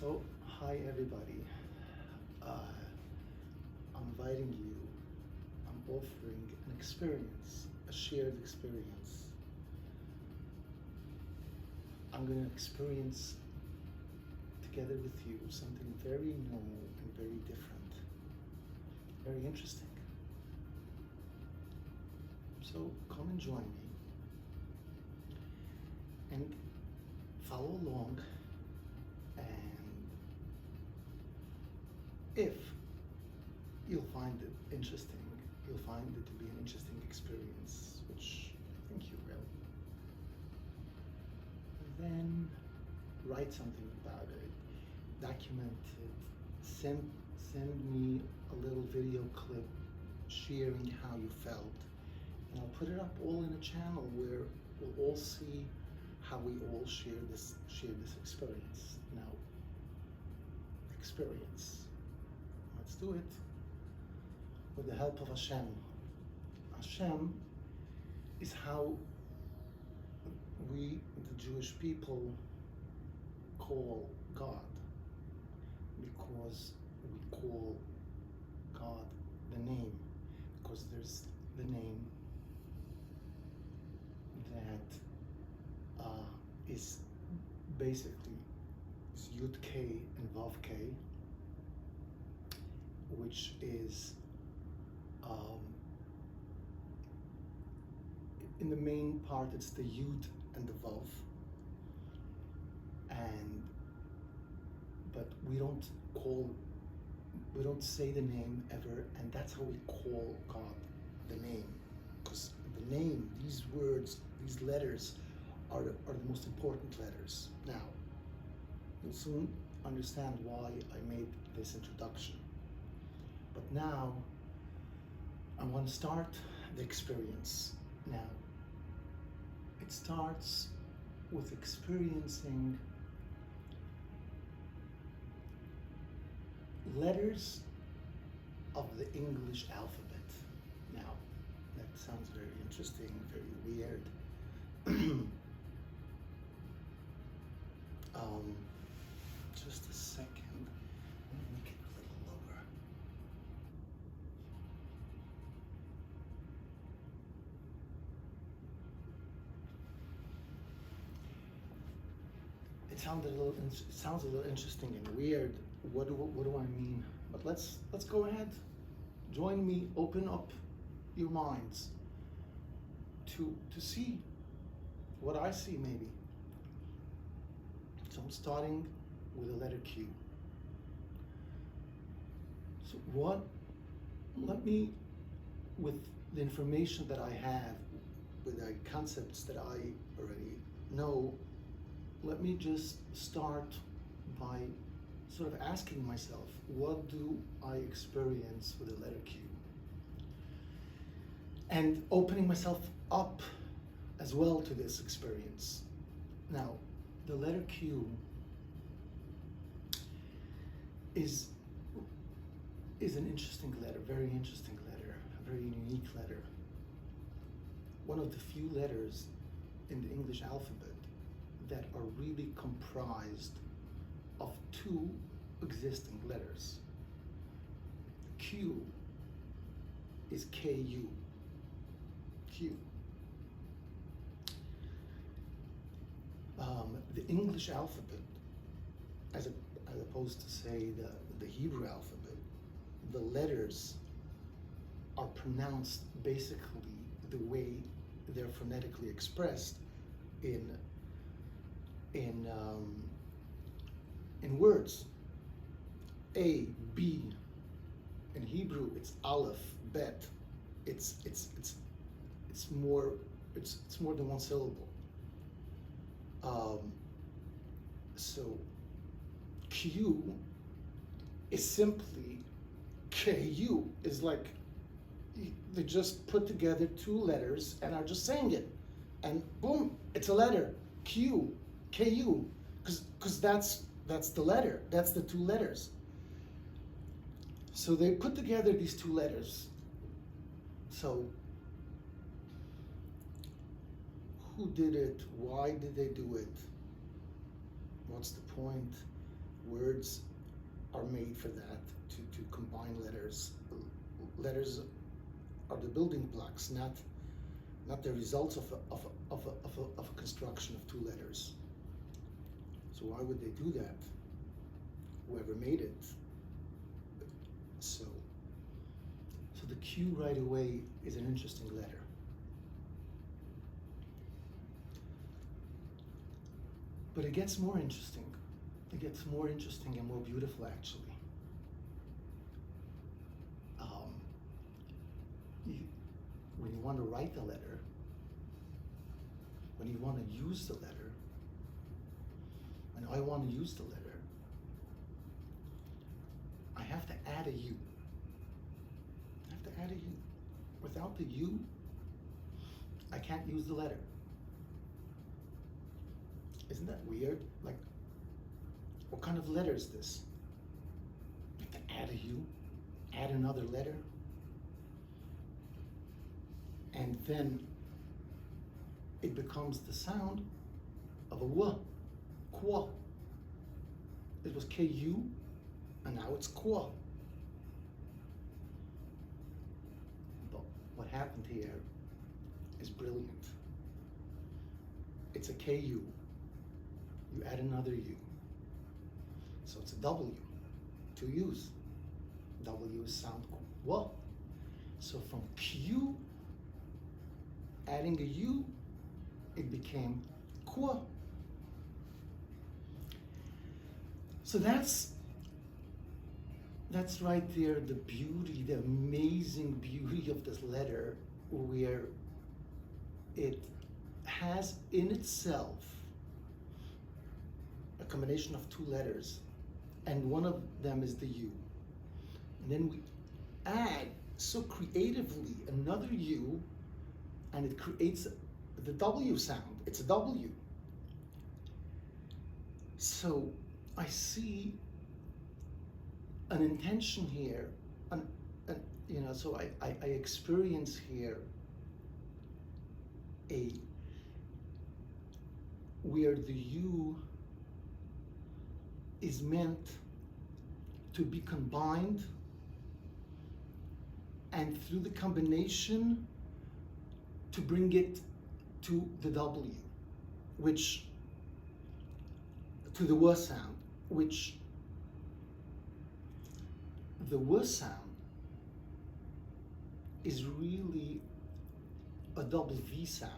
So, hi everybody. I'm inviting you, I'm offering an experience, a shared experience. I'm going to experience together with you something very new and very different, very interesting. So, come and join me and follow along. And if you'll find it interesting, you'll find it to be an interesting experience, which I think you will, then write something about it, document it, send me a little video clip sharing how you felt, and I'll put it up all in a channel where we'll all see how we all share this experience. Now, experience. Let's do it with the help of Hashem. Hashem is how we, the Jewish people, call God, because we call God the name, because there's the name that is basically Yud K and Vav K, which is in the main part it's the Yud and the Vav, but we don't say the name ever, and that's how we call God the name, because the name, these words, these letters are the most important letters. Now, you'll soon understand why I made this introduction. But now, I want to start the experience. Now, it starts with experiencing letters of the English alphabet. Now, that sounds very interesting, very weird. Just a second. Let me make it a little lower. It sounds a little interesting and weird. What do I mean? But let's go ahead. Join me. Open up your minds to see what I see, maybe. So I'm starting with the letter Q. So let me, with the information that I have, with the concepts that I already know, let me just start by sort of asking myself, what do I experience with the letter Q? And opening myself up as well to this experience. Now, the letter Q is an interesting letter, very interesting letter, a very unique letter. One of the few letters in the English alphabet that are really comprised of two existing letters. Q is K-U, Q. The English alphabet, as opposed to say the Hebrew alphabet, the letters are pronounced basically the way they're phonetically expressed in words. A, B. In Hebrew, it's Aleph, Bet. It's more than one syllable. So Q is simply KU. Is like they just put together two letters and are just saying it, and boom, it's a letter. Q, KU, because that's the letter. That's the two letters. So they put together these two letters. So who did it? Why did they do it? What's the point? Words are made for that, to combine letters. Letters are the building blocks, not the results of a construction of two letters. So why would they do that? Whoever made it. So the Q right away is an interesting letter. But it gets more interesting. It gets more interesting and more beautiful, actually. When you want to write the letter, when you want to use the letter, when I want to use the letter, I have to add a U. I have to add a U. Without the U, I can't use the letter. Isn't that weird? Like, what kind of letter is this? You have to add a U, add another letter, and then it becomes the sound of a W, kwa. It was KU, and now it's kwa. But what happened here is brilliant. It's a KU. You add another U. So it's a W, two U's. W is sound kwa. So from Q, adding a U, it became kwa. So that's right there, the beauty, the amazing beauty of this letter, where it has in itself a combination of two letters, and one of them is the U. And then we add so creatively another U, and it creates the W sound. It's a W. So I see an intention here, so I experience here where the U is meant to be combined, and through the combination to bring it to the W, which, to the W sound, which the W sound is really a double V sound,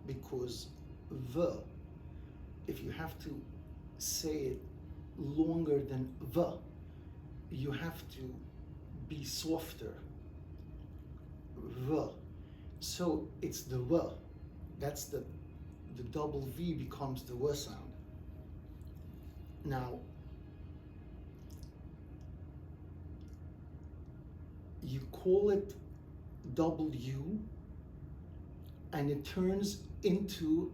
because V, if you have to say it longer than V, you have to be softer. V. So it's the W. That's the double V becomes the W sound. Now, you call it W, and it turns into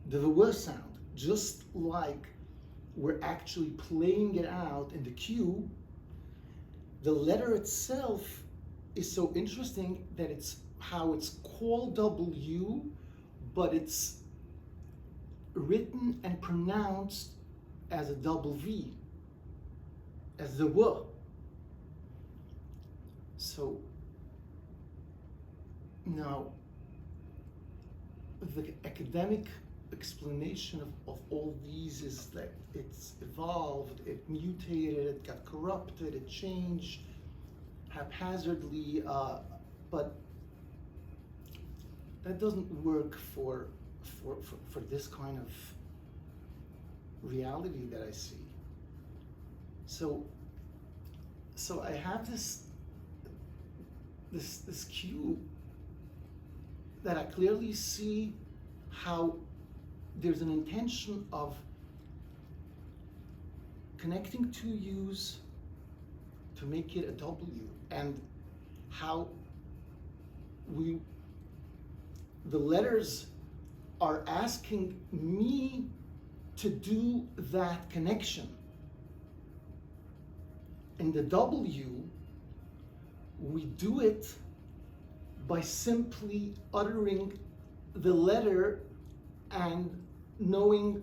the W sound, just like we're actually playing it out in the Q. The letter itself is so interesting that it's how it's called W, but it's written and pronounced as a double V, as the W. So now the academic explanation of all these is that it's evolved, it mutated, it got corrupted, it changed haphazardly, but that doesn't work for this kind of reality that I see. So I have this cue that I clearly see how there's an intention of connecting two U's to make it a W, and how the letters are asking me to do that connection. In the W, we do it by simply uttering the letter and knowing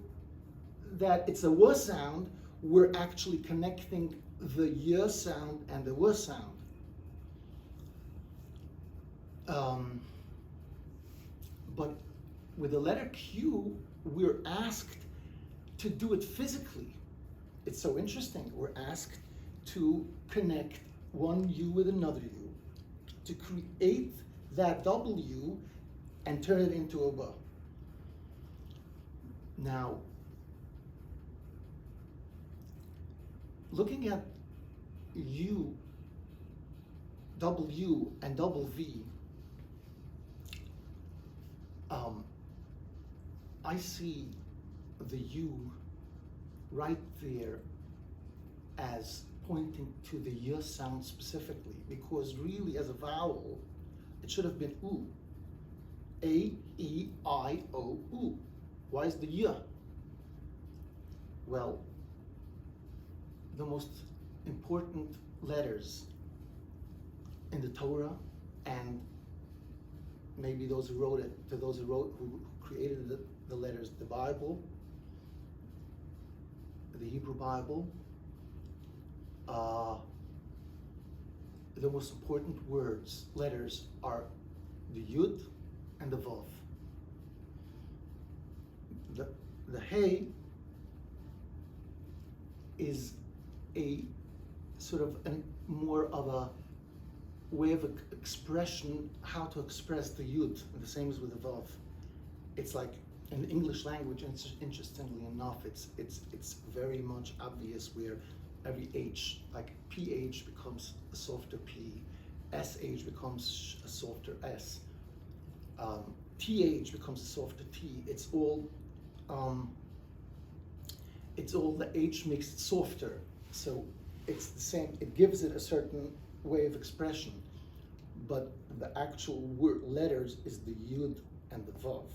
that it's a W sound, we're actually connecting the y sound and the w sound. But with the letter Q, we're asked to do it physically. It's so interesting. We're asked to connect one U with another U, to create that W and turn it into a B. Now, looking at U, W, and double V, I see the U right there as pointing to the Y sound specifically, because really as a vowel, it should have been U. A, E, I, O, U. Why is the Y? Well, the most important letters in the Torah, and maybe those who wrote it, to those who created the letters, the Bible, the Hebrew Bible, the most important letters are the Yud and the Vav. The Hey is a sort of more of a way of expression, how to express the Yud, and the same as with the Vav. It's like in the English language, and interestingly enough, it's very much obvious where every H, like PH becomes a softer P, SH becomes a softer S, TH becomes a softer T. It's all the H makes it softer. So it's the same, it gives it a certain way of expression, but the actual letters is the Yud and the Vav.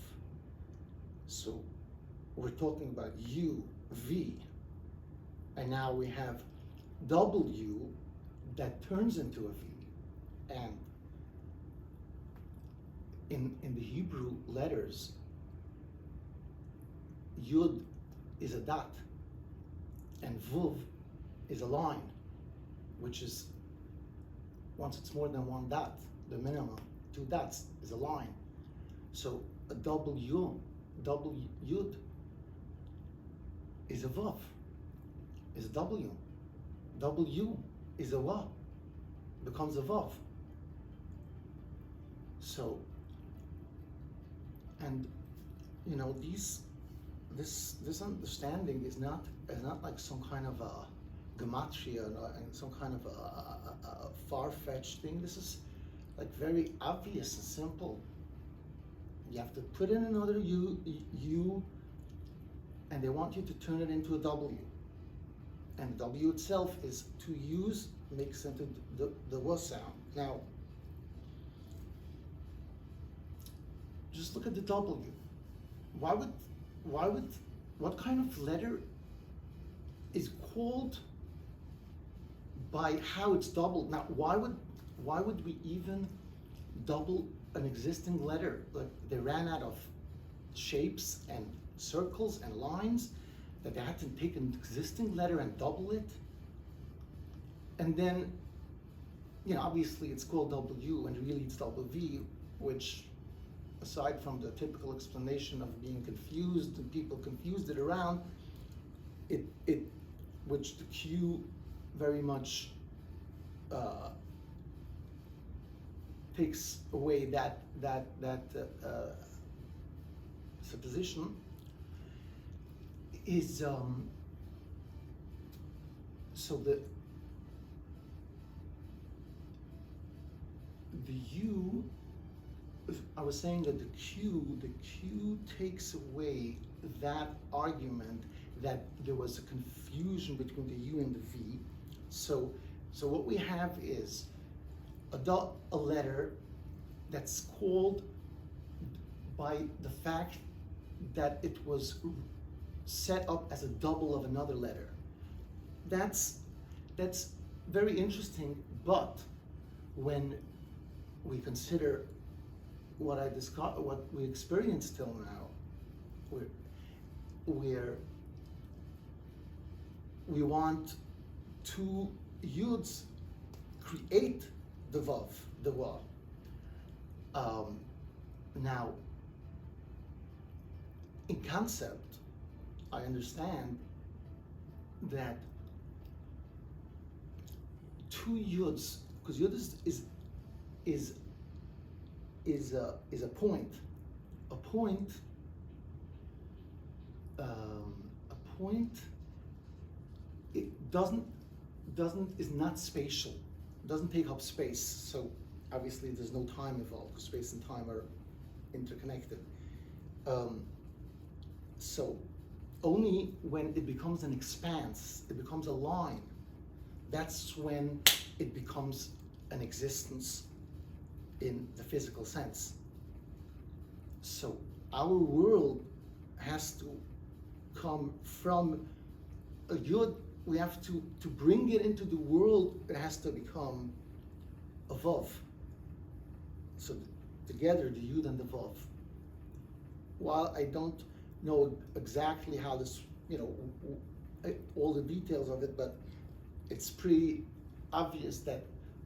So we're talking about U, V, and now we have W that turns into a V. And in the Hebrew letters, Yud is a dot, and Vuv is a line, which is, once it's more than one dot, the minimum, 2 dots is a line. So a W, Yud, is a Vav, is a W. W is a Va, becomes a Vav. So, and you know, this understanding is not like some kind of a gematria and some kind of a far-fetched thing. This is like very obvious and simple. You have to put in another U, and they want you to turn it into a W. And W itself is 2 U's makes into the W sound. Now, just look at the W. What kind of letter is called by how it's doubled? Now, why would we even double an existing letter? Like, they ran out of shapes and circles and lines that they had to take an existing letter and double it. And then, you know, obviously it's called W and really it's W, which, aside from the typical explanation of being confused and people confused it around, which the Q very much takes away that supposition, is so the U, I was saying that the Q takes away that argument that there was a confusion between the U and the V. So what we have is a letter that's called by the fact that it was set up as a double of another letter. That's very interesting, but when we consider what we experienced till now, where we want two yuds create the vav, the wa. Now, in concept, I understand that two yuds, because yud is a point. A point. It is not spatial. Doesn't take up space. So obviously there's no time involved because space and time are interconnected. So only when it becomes an expanse, it becomes a line, that's when it becomes an existence in the physical sense. So our world has to come from a yud. We have to bring it into the world. It has to become a vav. So together, the yud and the vav. While I don't know exactly how this, all the details of it, but it's pretty obvious that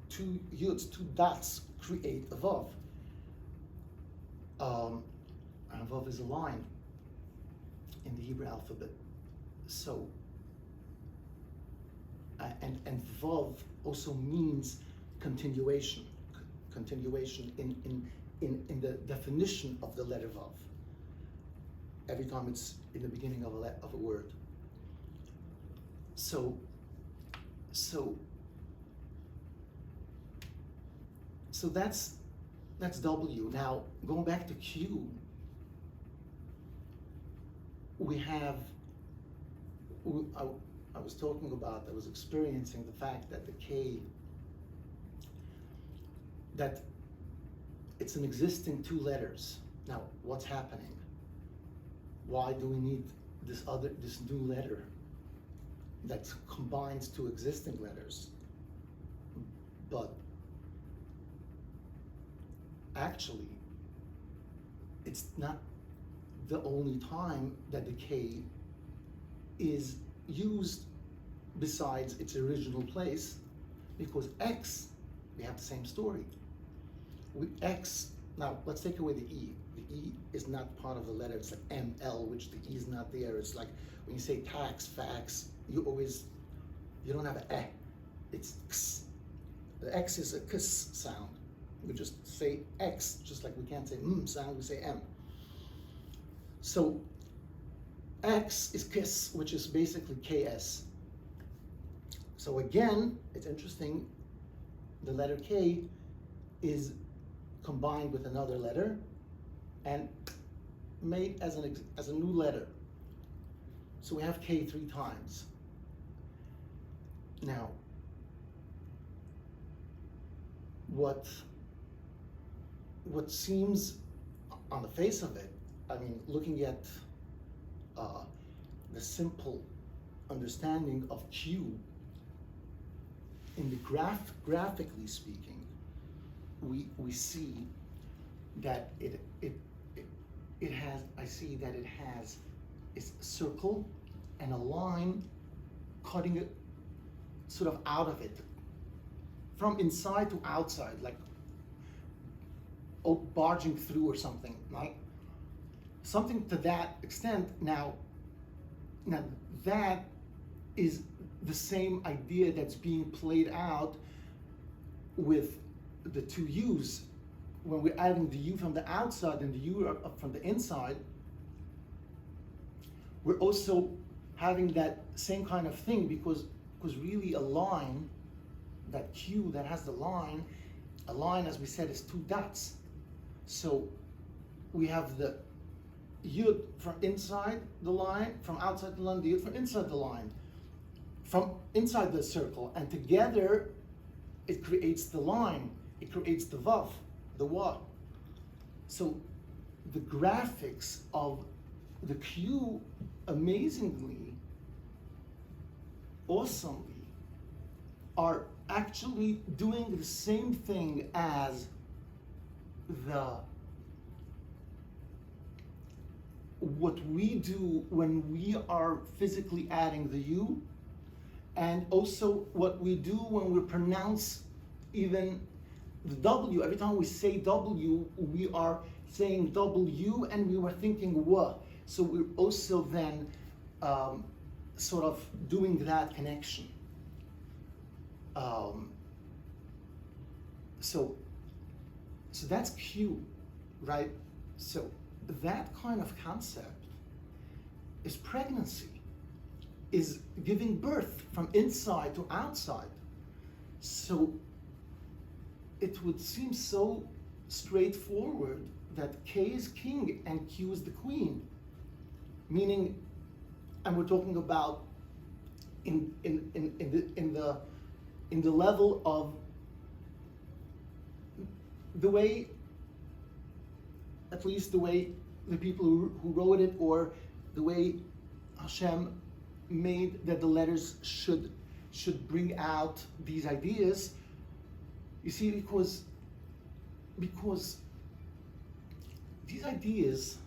two yuds, two dots, create a vav. And vav is a line in the Hebrew alphabet. So, and vav also means continuation. Continuation in the definition of the letter vav. Every time it's in the beginning of a word. So that's W. Now, going back to Q, we have, I was talking about, I was experiencing the fact that the K, that it's an existing two letters. Now, what's happening? Why do we need this new letter that combines two existing letters? But actually, it's not the only time that the K is used besides its original place, because X, we have the same story. Now let's take away the E. The E is not part of the letter. It's like ML, which the E is not there. It's like when you say tax, fax, you don't have an E. It's X. The X is a K sound. We just say X, just like we can't say sound, we say M. So X is kiss, which is basically KS. So again, it's interesting, the letter K is combined with another letter and made as a new letter. So we have K 3 times. Now, what seems on the face of it, I mean, looking at the simple understanding of Q, in the graphically speaking, we see that it has, I see that it has a circle and a line cutting it sort of out of it, from inside to outside, like barging through or something, right? Something to that extent. Now that is the same idea that's being played out with the two U's. When we're adding the U from the outside and the U from the inside, we're also having that same kind of thing, because really a line, that Q that has the line, a line, as we said, is two dots. So we have the Yud from inside the line, from outside the line, the Yud from inside the line, from inside the circle, and together it creates the line, it creates the Vav, the Wa. So the graphics of the Q, amazingly, awesomely, are actually doing the same thing as what we do when we are physically adding the U. And also what we do when we pronounce even the W, every time we say W, we are saying W and we were thinking W. So we're also then sort of doing that connection. So that's Q, right? So that kind of concept is pregnancy, is giving birth from inside to outside. So it would seem so straightforward that K is king and Q is the queen, meaning, and we're talking about in the level of the way, at least the way the people who wrote it, or the way Hashem made that the letters should bring out these ideas. You see, because these ideas,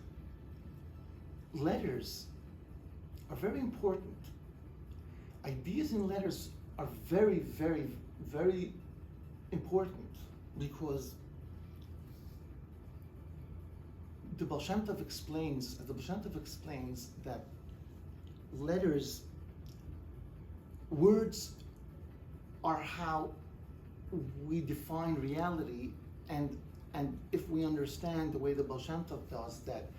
letters, are very important. Ideas in letters are very, very, very important, because the Baal Shem Tov explains that letters, words are how we define reality, and if we understand the way the Baal Shem Tov does, that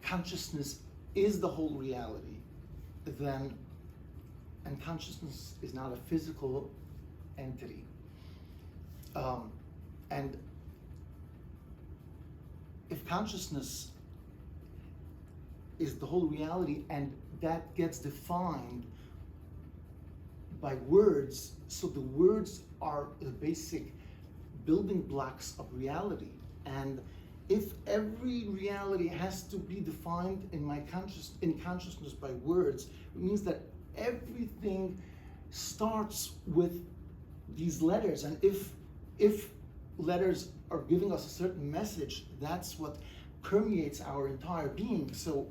consciousness is the whole reality, then, and consciousness is not a physical entity. And if consciousness is the whole reality, and that gets defined by words, so the words are the basic building blocks of reality. And if every reality has to be defined in consciousness by words, it means that everything starts with these letters. And if letters are giving us a certain message, that's what permeates our entire being. So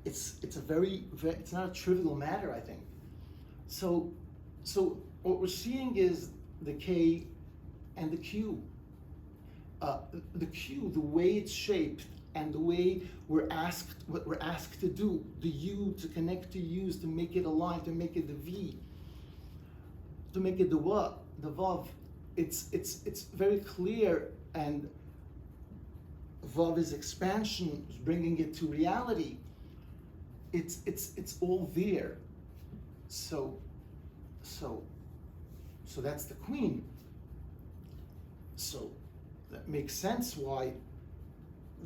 it's not a trivial matter, I think. So what we're seeing is the K and the Q. The Q, the way it's shaped, and the way what we're asked to do, the U, to connect to U's, to make it a line, to make it the V, to make it the W, the Vav. It's very clear, and Vav is expansion, bringing it to reality. It's all there. So that's the queen. So that makes sense why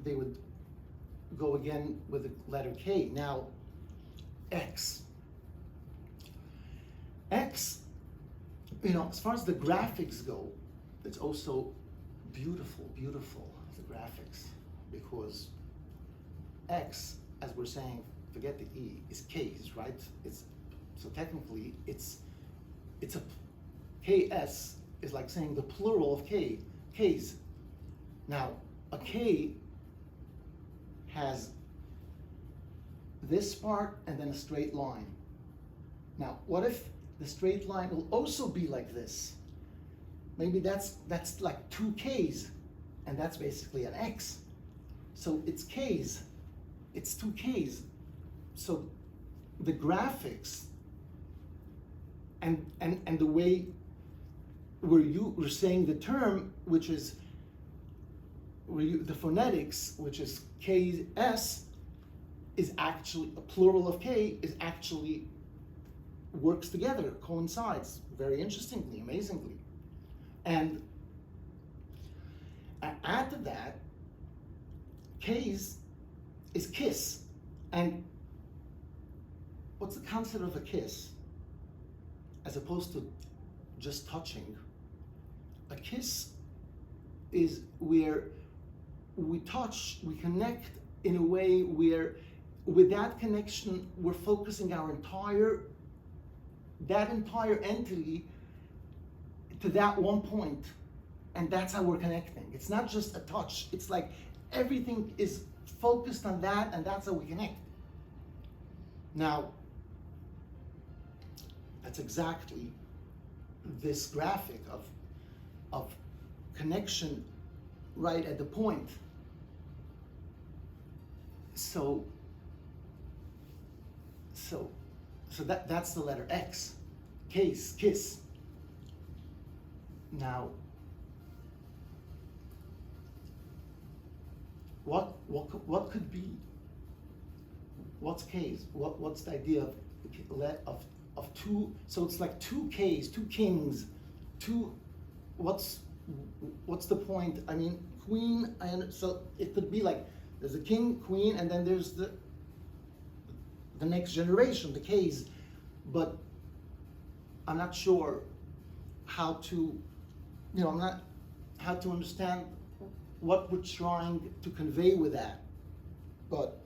they would go again with the letter K. Now, X. X, as far as the graphics go, it's also beautiful, the graphics, because X, as we're saying, forget the E, is K's, right? So technically, it's a KS is like saying the plural of K's. Now, a K has this part and then a straight line. Now, what if the straight line will also be like this? Maybe that's like two K's, and that's basically an X. So it's K's, it's two K's. So the graphics and the way we're saying the term, which is the phonetics, which is KS, is actually a plural of K, is actually works together, coincides very interestingly, amazingly. And add to that, K's is kiss. And what's the concept of a kiss? As opposed to just touching. A kiss is where we touch, we connect in a way where with that connection, we're focusing that entire entity to that one point, and that's how we're connecting. It's not just a touch, it's like everything is focused on that, and that's how we connect. Now, That's exactly this graphic of connection right at the point. So that's the letter X. Case, kiss. Now, what could be? What's case? What's the idea of two? So it's like two K's, two kings, two. What's the point? I mean, queen. So it could be like there's a king, queen, and then there's the next generation, the K's. But I'm not sure how to, how to understand what we're trying to convey with that. But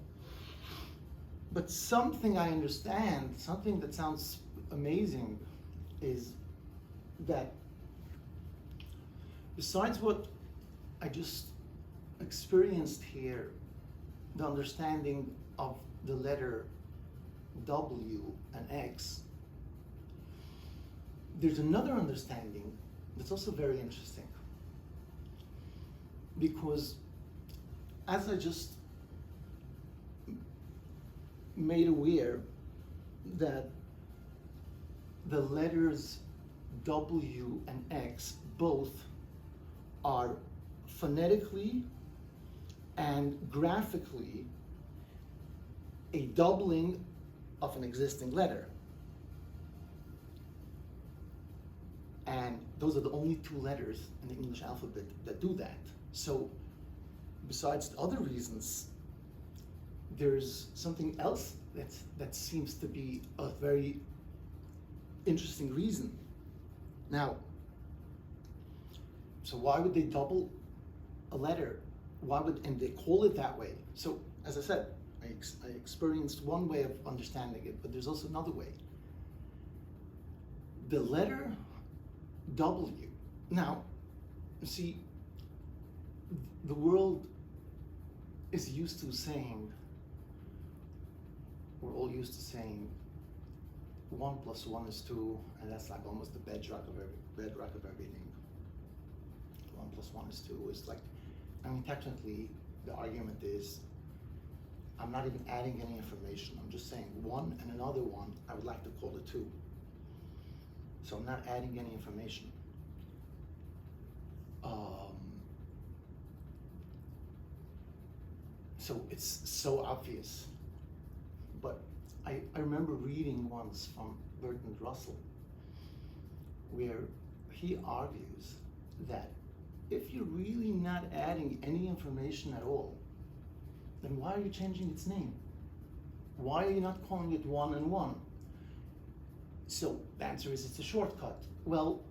something I understand, something that sounds amazing, is that besides what I just experienced here, the understanding of the letter W and X, there's another understanding that's also very interesting. Because as I just made aware that the letters W and X both are phonetically and graphically a doubling of an existing letter. And those are the only two letters in the English alphabet that do that. So besides the other reasons, there's something else that seems to be a very interesting reason. Now, so why would they double a letter? And they call it that way? So as I said, I experienced one way of understanding it, but there's also another way. The letter W. Now, see, the world is used to saying, we're all used to saying 1 + 1 is 2, and that's like almost the bedrock of everything. 1 + 1 is 2 is like, I mean, technically the argument is I'm not even adding any information. I'm just saying 1 and another 1, I would like to call it 2. So I'm not adding any information. So it's so obvious. But I remember reading once from Bertrand Russell, where he argues that if you're really not adding any information at all, then why are you changing its name? Why are you not calling it 1 and 1? So the answer is it's a shortcut. Well,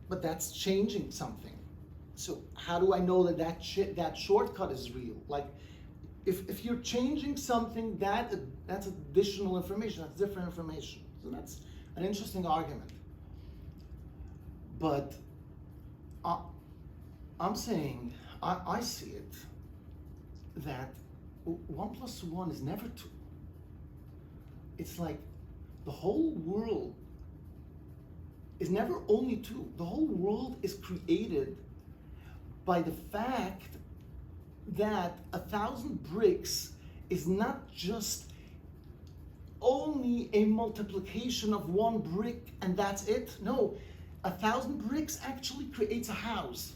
but that's changing something. So how do I know that shortcut is real? Like, if you're changing something, that's additional information, that's different information. So that's an interesting argument. But I'm saying, I see it, that 1 + 1 is never 2. It's like the whole world is never only 2. The whole world is created by the fact that 1,000 bricks is not just only a multiplication of 1 brick and that's it. No, 1,000 bricks actually creates a house.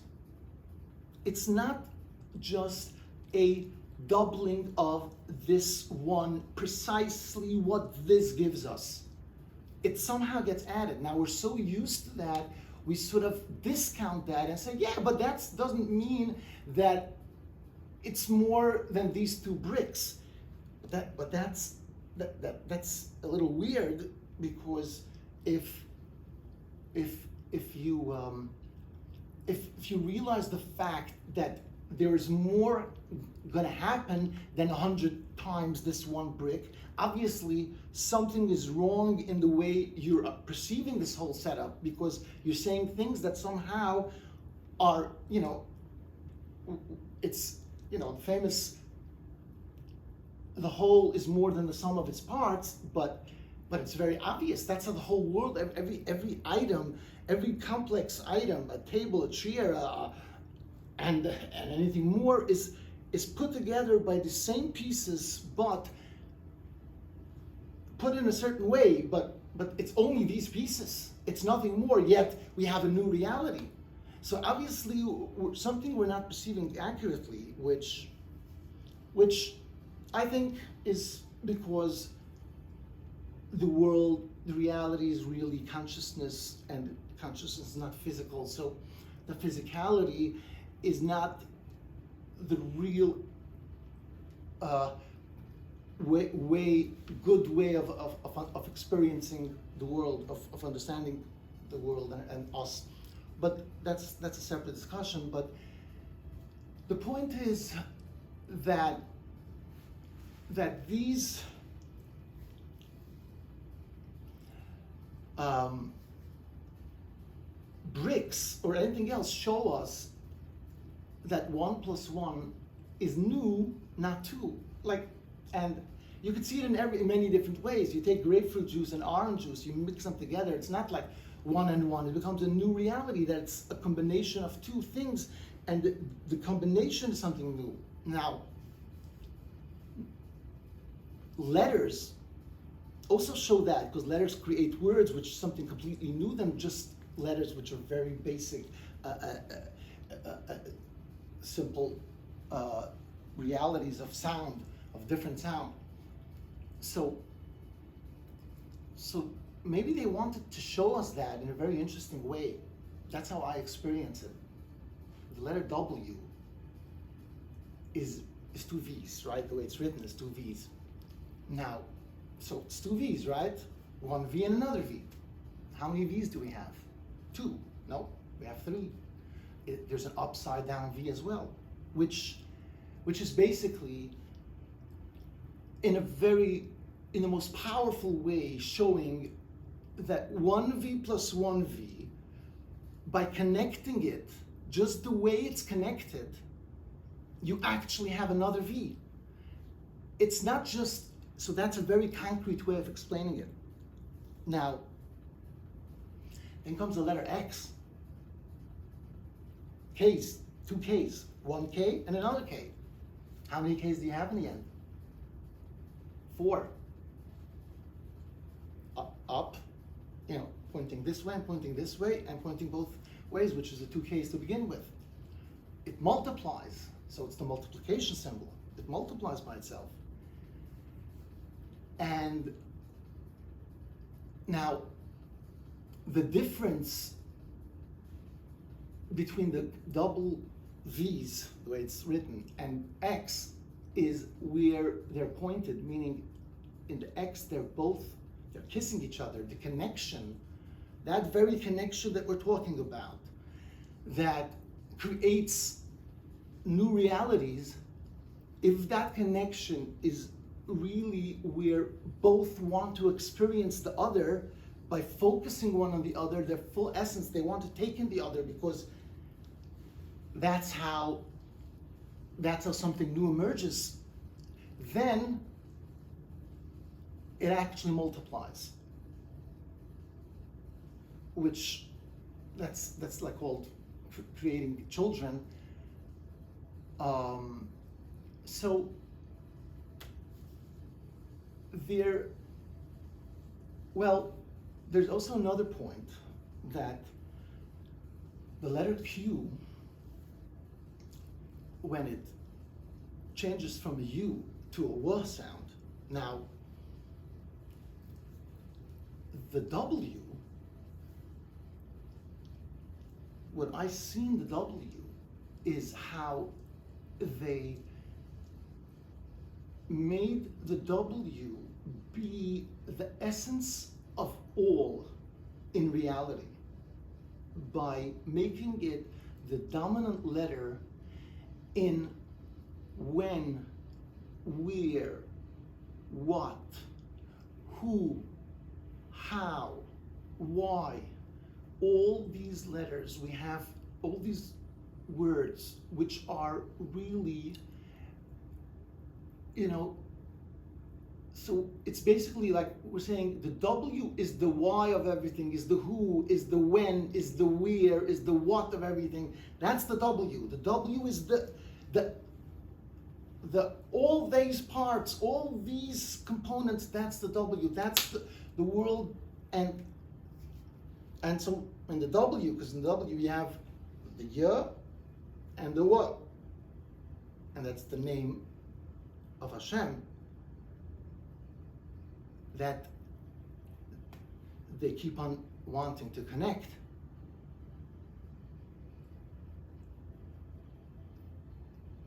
It's not just a doubling of this one, precisely what this gives us. It somehow gets added. Now we're so used to that, we sort of discount that and say, yeah, but that doesn't mean that it's more than these 2 bricks. But that's a little weird, because if you realize the fact that there is more going to happen than 100 times this 1 brick, obviously something is wrong in the way you're perceiving this whole setup, because you're saying things that somehow are, it's, famous, the whole is more than the sum of its parts, but but it's very obvious. That's how the whole world, every item, every complex item, a table, a chair, and anything more is put together by the same pieces, but put in a certain way, but it's only these pieces. It's nothing more, yet we have a new reality. So obviously something we're not perceiving accurately, which I think is because the world, the reality is really consciousness, and consciousness is not physical. So the physicality is not the real good way of experiencing the world, of understanding the world and us. But that's a separate discussion. But the point is that these bricks or anything else show us that 1 + 1 is new, not 2. And you could see it in many different ways. You take grapefruit juice and orange juice, you mix them together. It's not like 1 and 1. It becomes a new reality that's a combination of two things, and the combination is something new. Now, letters also show that, because letters create words, which is something completely new than just letters, which are very basic, simple realities of sound, of different sound. So maybe they wanted to show us that in a very interesting way. That's how I experience it. The letter W is 2 V's, right? The way it's written is 2 V's. Now, so it's 2 V's, right? 1 V and another V. How many V's do we have? 2. No, we have 3. There's an upside down V as well, which is basically in the most powerful way showing that 1V + 1V, by connecting it just the way it's connected, you actually have another V. It's not just, so that's a very concrete way of explaining it. Now, then comes the letter X. K's, 2 K's, 1 K and another K. How many K's do you have in the end? 4. Up, pointing this way and pointing this way and pointing both ways, which is the 2 K's to begin with. It multiplies, so it's the multiplication symbol. It multiplies by itself. And now, the difference between the double V's, the way it's written, and X is where they're pointed, meaning in the X they're kissing each other. The connection, that very connection that we're talking about, that creates new realities, if that connection is really where both want to experience the other by focusing one on the other, their full essence, they want to take in the other, because that's how something new emerges, then it actually multiplies, which that's like called creating children. So there's also another point, that the letter Q, when it changes from a U to a W sound, now the W, what I see in the W is how they made the W be the essence of all in reality by making it the dominant letter in when, where, what, who, how, why. All these letters, we have all these words which are really, So it's basically like we're saying the W is the why of everything, is the who, is the when, is the where, is the what of everything. That's the W. The W is the all these parts, all these components, that's the W. That's the world. And so in the W, because in the W you have the Ya and the Wa. And that's the name of Hashem, that they keep on wanting to connect.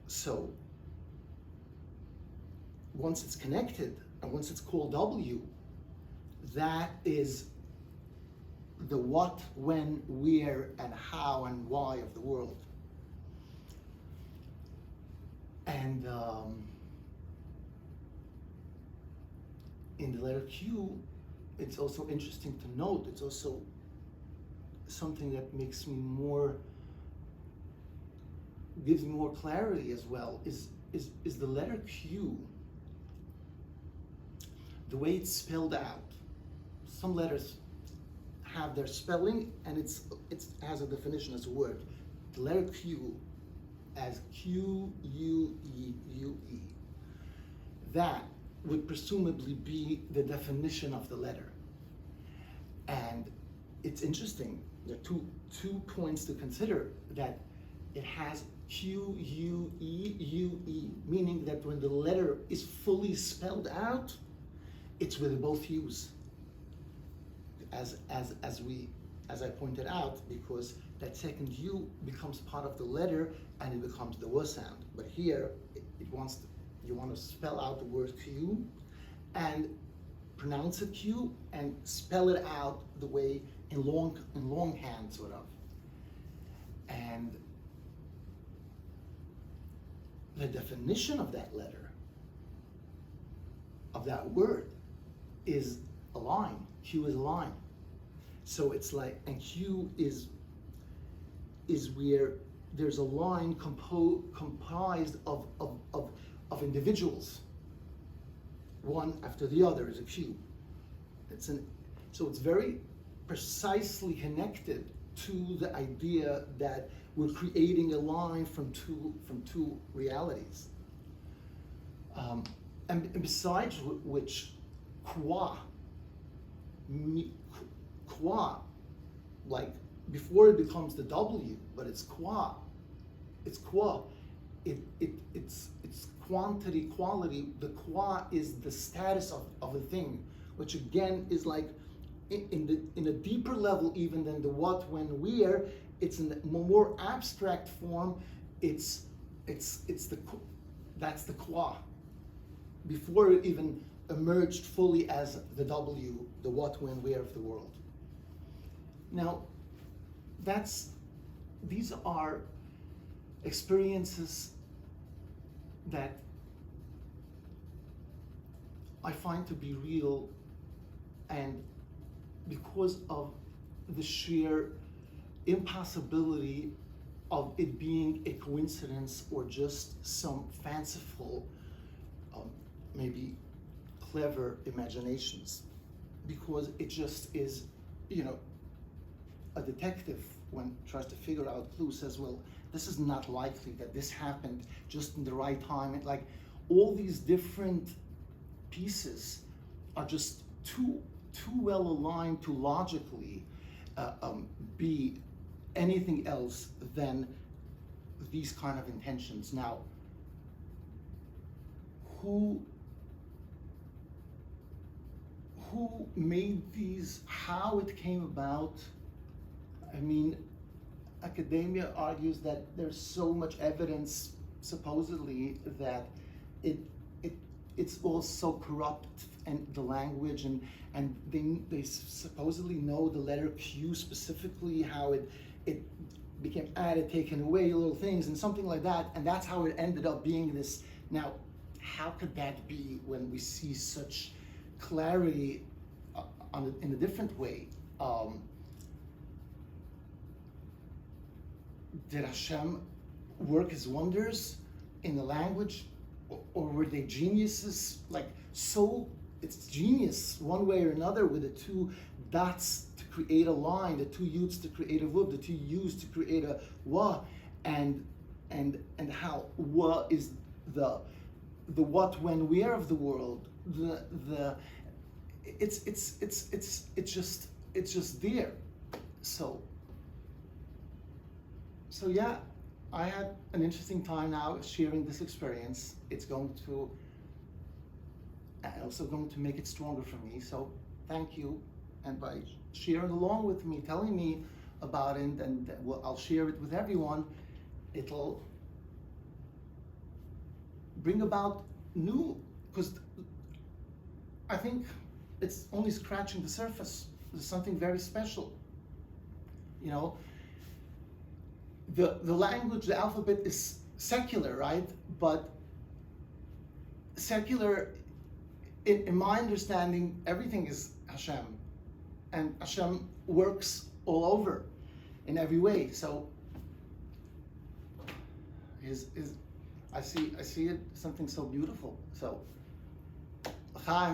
So once it's connected, and once it's called W, that is the what, when, where, and how, and why of the world. And in the letter Q, it's also interesting to note, it's also something that makes me gives me more clarity as well, is the letter Q, the way it's spelled out. Some letters have their spelling, and it has a definition as a word. The letter Q, as Q-U-E-U-E, that would presumably be the definition of the letter. And it's interesting, there are two points to consider, that it has Q-U-E-U-E, meaning that when the letter is fully spelled out, it's with both U's. As I pointed out, because that second U becomes part of the letter and it becomes the W sound. But here, you want to spell out the word Q and pronounce it Q and spell it out the way in longhand, sort of. And the definition of that letter, of that word, is a line. Q is a line. So it's like, and Q is where there's a line comprised of individuals. One after the other is a Q. So it's very precisely connected to the idea that we're creating a line from two realities. And besides which, qua, like before it becomes the W, but it's qua. It's quantity, quality. The qua is the status of a thing, which again is like in a deeper level even than the what, when, where. It's in a more abstract form. That's the qua. Before it even emerged fully as the W, the what, when, where of the world. Now, these are experiences that I find to be real, and because of the sheer impossibility of it being a coincidence or just some fanciful, maybe clever imaginations, because it just is, a detective, when tries to figure out clues, says, well, this is not likely that this happened just in the right time. And like all these different pieces are just too well aligned to logically be anything else than these kind of intentions. Now, who made these, how it came about? I mean, academia argues that there's so much evidence, supposedly, that it's all so corrupt, and the language, and they supposedly know the letter Q specifically, how it became added, taken away, little things, and something like that, and that's how it ended up being this. Now, how could that be when we see such clarity in a different way? Did Hashem work his wonders in the language, or were they geniuses, like so it's genius one way or another with the two dots to create a line, the two yuds to create a vub, the two yus to create a wa, and how wa is the what, when, where of the world. It's just there. So yeah, I had an interesting time now sharing this experience. It's also going to make it stronger for me. So thank you, and by sharing along with me, telling me about it, and I'll share it with everyone. It'll bring about new, because I think it's only scratching the surface. There's something very special. You know, the language, the alphabet is secular, right? But secular, in my understanding, everything is Hashem, and Hashem works all over, in every way. So I see it something so beautiful. So, l'chaim.